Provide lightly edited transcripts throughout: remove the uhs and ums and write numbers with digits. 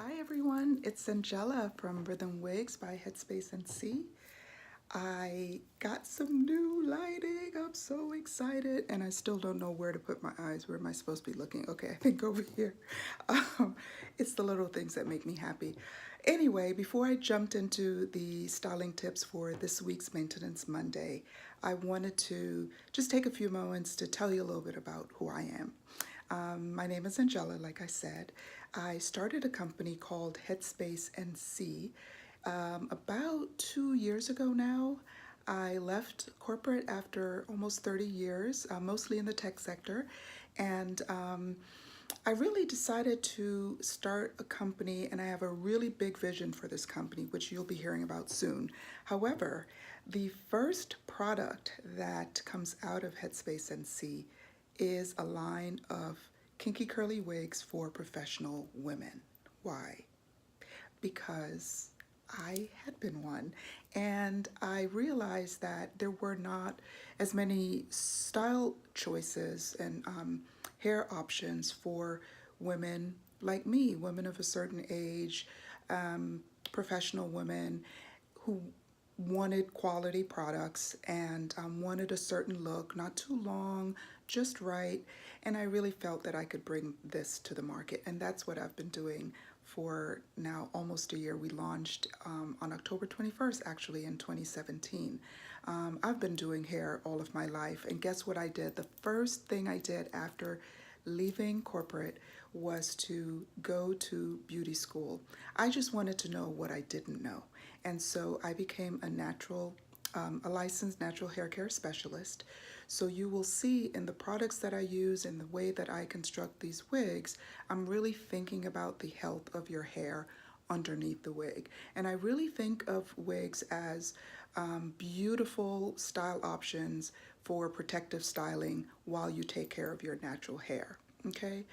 Hi everyone, it's Angela from Rhythm Wigs by Headspace NC. I got some new lighting. I'm so excited, and I still don't know where to put my eyes. Where am I supposed to be looking? Okay, I think over here. Um, it's the little things that make me happy. Anyway, before I jumped into the styling tips for this week's Maintenance Monday, I wanted to just take a few moments to tell you a little bit about who I am. My name is Angela, like I said. I started a company called Headspace NC about 2 years ago now. I left corporate after almost 30 years, mostly in the tech sector, and I really decided to start a company, and I have a really big vision for this company, which you'll be hearing about soon. However, the first product that comes out of Headspace NC is a line of kinky curly wigs for professional women. Why? Because I had been one, and I realized that there were not as many style choices and hair options for women like me, women of a certain age, professional women who wanted quality products and wanted a certain look, not too long, just right. And I really felt that I could bring this to the market, and that's what I've been doing for now almost a year. We launched on October 21st, actually, in 2017. I've been doing hair all of my life, and guess what I did? The first thing I did after leaving corporate was to go to beauty school. I just wanted to know what I didn't know. And so I became a licensed natural hair care specialist. So you will see in the products that I use and the way that I construct these wigs, I'm really thinking about the health of your hair underneath the wig. And I really think of wigs as beautiful style options for protective styling while you take care of your natural hair. Okay,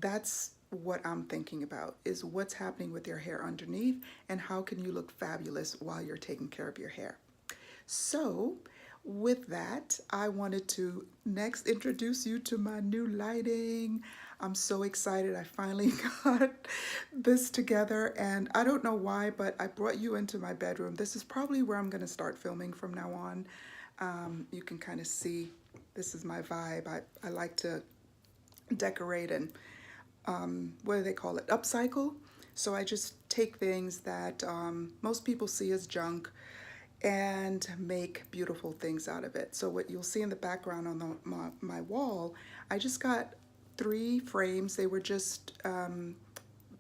that's what I'm thinking about, is what's happening with your hair underneath and how can you look fabulous while you're taking care of your hair. So with that, I wanted to next introduce you to my new lighting. I'm so excited. I finally got this together, and I don't know why, but I brought you into my bedroom. This is probably where I'm going to start filming from now on. You can kind of see this is my vibe. I like to decorate and what do they call it? Upcycle. So I just take things that most people see as junk and make beautiful things out of it. So what you'll see in the background on my wall, I just got 3 frames. They were just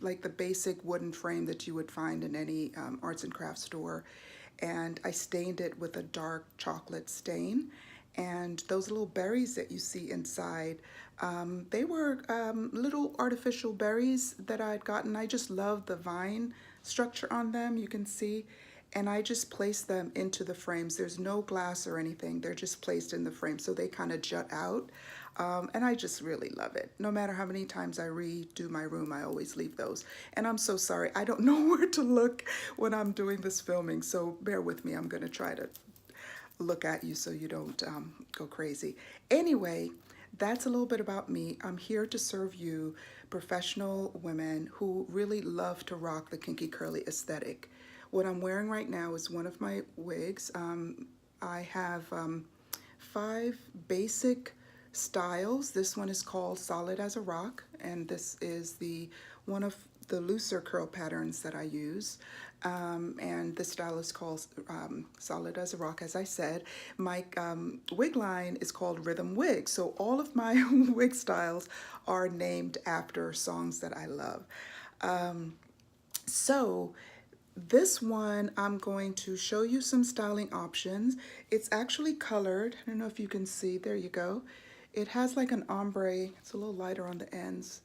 like the basic wooden frame that you would find in any arts and crafts store. And I stained it with a dark chocolate stain. And those little berries that you see inside, they were little artificial berries that I'd gotten. I just love the vine structure on them, you can see. And I just placed them into the frames. There's no glass or anything. They're just placed in the frame, so they kind of jut out. And I just really love it. No matter how many times I redo my room, I always leave those. And I'm so sorry, I don't know where to look when I'm doing this filming, so bear with me. I'm gonna try to look at you so you don't go crazy. Anyway, that's a little bit about me. I'm here to serve you professional women who really love to rock the kinky curly aesthetic. What I'm wearing right now is one of my wigs. I have 5 basic styles. This one is called Solid as a Rock, and this is one of the looser curl patterns that I use. And the style is called Solid as a Rock, as I said. My wig line is called Rhythm Wigs, so all of my wig styles are named after songs that I love. So this one, I'm going to show you some styling options. It's actually colored. I don't know if you can see. There you go. It has like an ombre. It's a little lighter on the ends.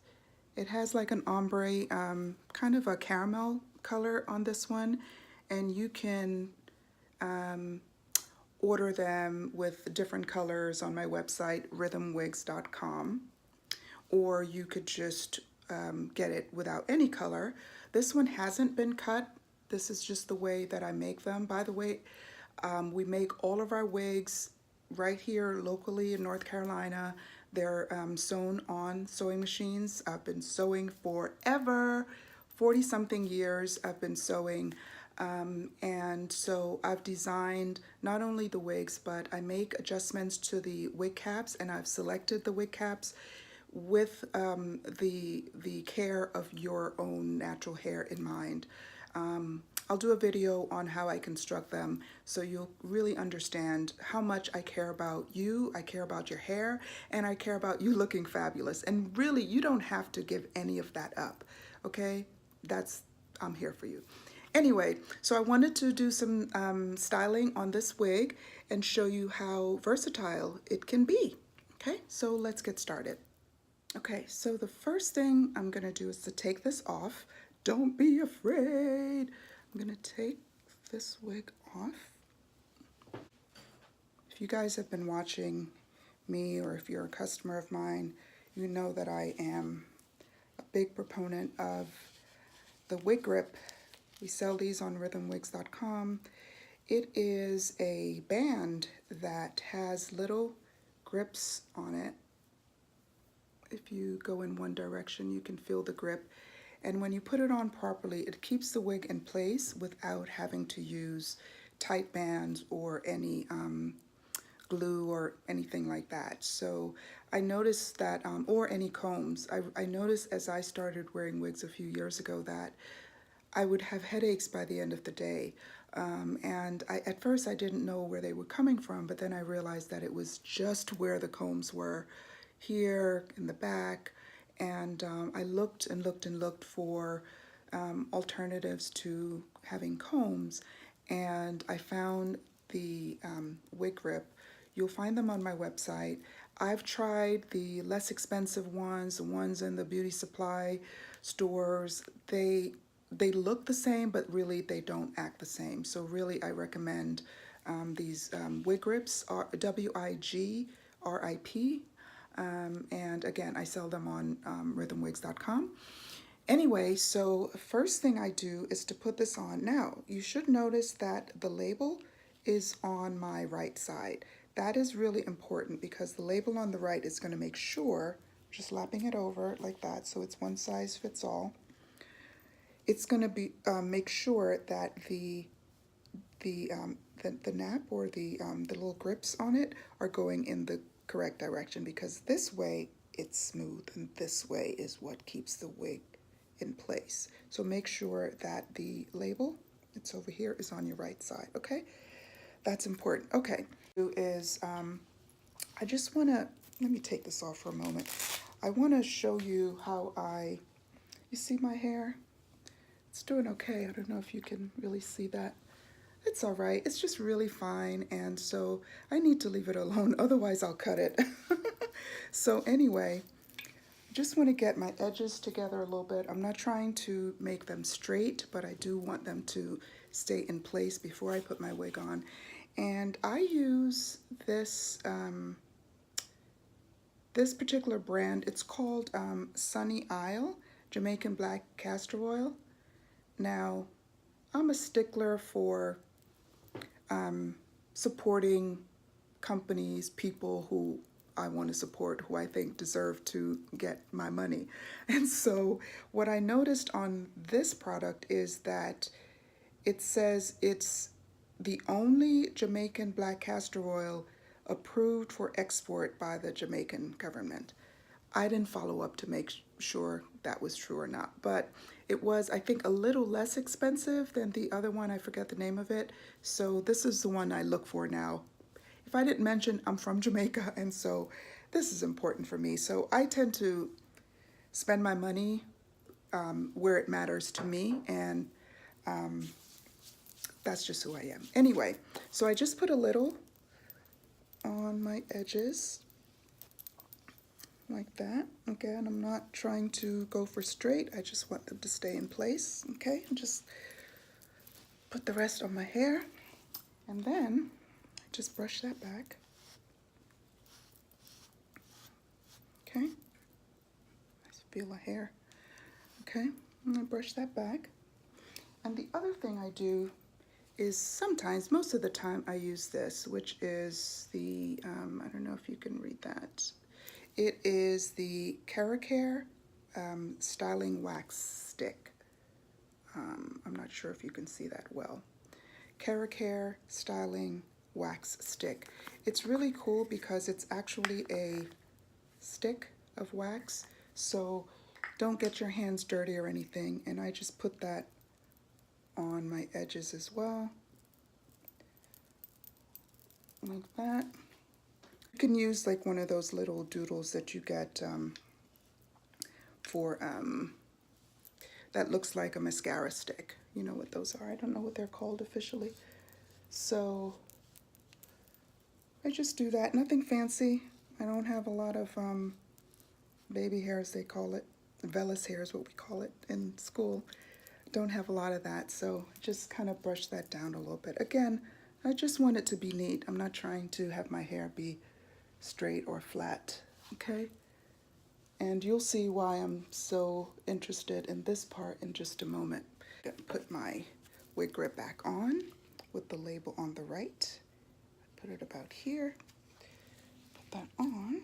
It has like an ombre, kind of a caramel color on this one. And you can order them with different colors on my website, rhythmwigs.com. Or you could just get it without any color. This one hasn't been cut. This is just the way that I make them. By the way, we make all of our wigs right here locally in North Carolina. They're sewn on sewing machines. I've been sewing forever, 40 something years I've been sewing, and so I've designed not only the wigs, but I make adjustments to the wig caps, and I've selected the wig caps with the care of your own natural hair in mind. I'll do a video on how I construct them so you'll really understand how much I care about you, I care about your hair, and I care about you looking fabulous. And really, you don't have to give any of that up, okay? I'm here for you. Anyway, so I wanted to do some styling on this wig and show you how versatile it can be. Okay, so let's get started. Okay, so the first thing I'm gonna do is to take this off. Don't be afraid. I'm gonna take this wig off. If you guys have been watching me, or if you're a customer of mine, you know that I am a big proponent of the Wig Grip. We sell these on rhythmwigs.com. It is a band that has little grips on it. If you go in one direction, you can feel the grip. And when you put it on properly, it keeps the wig in place without having to use tight bands or any glue or anything like that. So I noticed that, or any combs. I noticed as I started wearing wigs a few years ago that I would have headaches by the end of the day. And at first I didn't know where they were coming from, but then I realized that it was just where the combs were, here in the back. And I looked and looked and looked for alternatives to having combs, and I found the Wig Grip. You'll find them on my website. I've tried the less expensive ones, the ones in the beauty supply stores. They look the same, but really they don't act the same. So really I recommend these Wig Grips, W-I-G-R-I-P. And again, I sell them on rhythmwigs.com. Anyway, so first thing I do is to put this on. Now, you should notice that the label is on my right side. That is really important because the label on the right is going to make sure, just lapping it over like that, so it's one size fits all. It's going to be make sure that the nap or the little grips on it are going in the correct direction, because this way it's smooth and this way is what keeps the wig in place. So make sure that the label, it's over here, is on your right side, okay? That's important. Okay, is I just want to, let me take this off for a moment. I want to show you how you see my hair? It's doing okay. I don't know if you can really see that. It's all right. It's just really fine, and so I need to leave it alone, otherwise I'll cut it. So anyway, just want to get my edges together a little bit. I'm not trying to make them straight, but I do want them to stay in place before I put my wig on. And I use this this particular brand. It's called Sunny Isle Jamaican Black Castor Oil. Now, I'm a stickler for supporting companies, people who I want to support, who I think deserve to get my money. And so what I noticed on this product is that it says it's the only Jamaican black castor oil approved for export by the Jamaican government. I didn't follow up to make sure that was true or not, but it was, I think, a little less expensive than the other one. I forget the name of it. So this is the one I look for now. If I didn't mention, I'm from Jamaica, and so this is important for me. So I tend to spend my money where it matters to me, and that's just who I am. Anyway, so I just put a little on my edges, like that. Okay, and I'm not trying to go for straight. I just want them to stay in place. Okay, and just put the rest on my hair, and then just brush that back. Okay, I feel my hair. Okay, I'm gonna brush that back. And the other thing I do is sometimes, most of the time, I use this, which is the, I don't know if you can read that. It is the Karekare styling wax stick. I'm not sure if you can see that well. Karekare Styling Wax Stick. It's really cool because it's actually a stick of wax, so don't get your hands dirty or anything. And I just put that on my edges as well, like that. You can use like one of those little doodles that you get for that looks like a mascara stick. You know what those are. I don't know what they're called officially. So I just do that. Nothing fancy. I don't have a lot of baby hairs, they call it. Vellus hair is what we call it in school. Don't have a lot of that, so just kind of brush that down a little bit. Again, I just want it to be neat. I'm not trying to have my hair be straight or flat, okay? And you'll see why I'm so interested in this part in just a moment. I'm gonna put my wig grip back on with the label on the right. Put it about here. Put that on.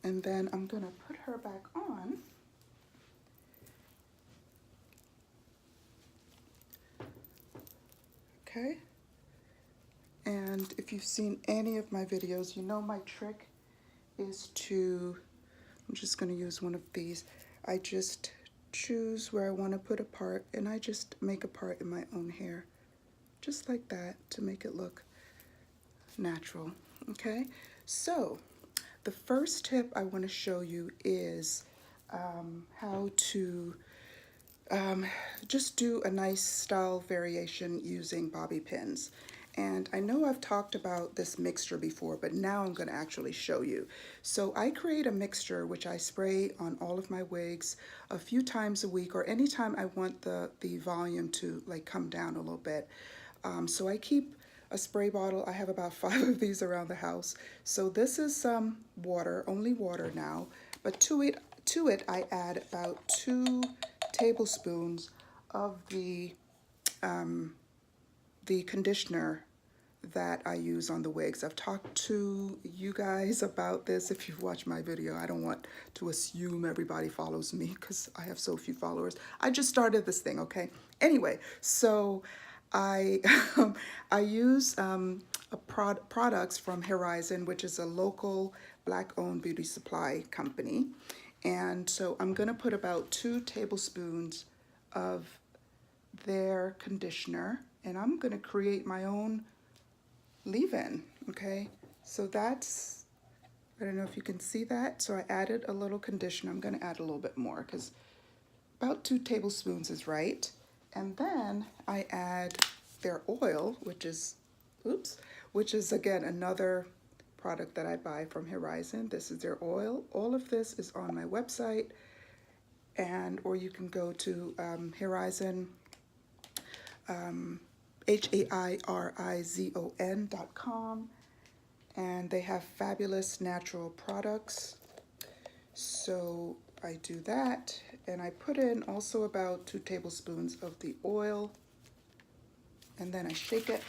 And then I'm gonna put her back on. Okay. And if you've seen any of my videos, you know my trick is to, I'm just gonna use one of these. I just choose where I wanna put a part and I just make a part in my own hair. Just like that to make it look natural, okay? So, the first tip I wanna show you is how to just do a nice style variation using bobby pins. And I know I've talked about this mixture before, but now I'm going to actually show you. So I create a mixture which I spray on all of my wigs a few times a week, or anytime I want the volume to like come down a little bit. So I keep a spray bottle. I have about 5 of these around the house. So this is some water, only water now, but to it I add about 2 tablespoons of the conditioner that I use on the wigs. I've talked to you guys about this if you've watched my video. I don't want to assume everybody follows me because I have so few followers. I just started this thing, okay? Anyway, so I I use products from Horizon, which is a local Black-owned beauty supply company. And so I'm gonna put about 2 tablespoons of their conditioner, and I'm gonna create my own leave-in, okay? So that's, I don't know if you can see that. So I added a little conditioner. I'm gonna add a little bit more because about 2 tablespoons is right. And then I add their oil, which is, which is again another product that I buy from Horizon. This is their oil. All of this is on my website, and or you can go to Horizon, HAIRIZON.com, and they have fabulous natural products. So I do that, and I put in also about 2 tablespoons of the oil, and then I shake it.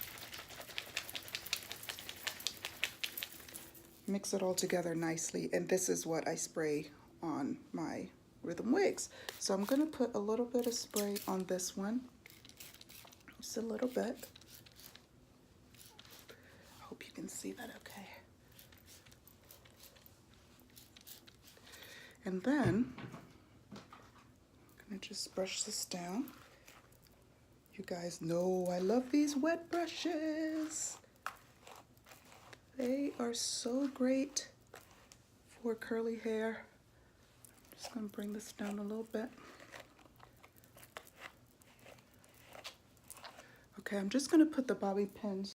Mix it all together nicely, and this is what I spray on my Rhythm wigs. So I'm going to put a little bit of spray on this one, just a little bit. I hope you can see that okay. And then I'm going to just brush this down. You guys know I love these wet brushes. They are so great for curly hair. I'm just going to bring this down a little bit. Okay, I'm just going to put the bobby pins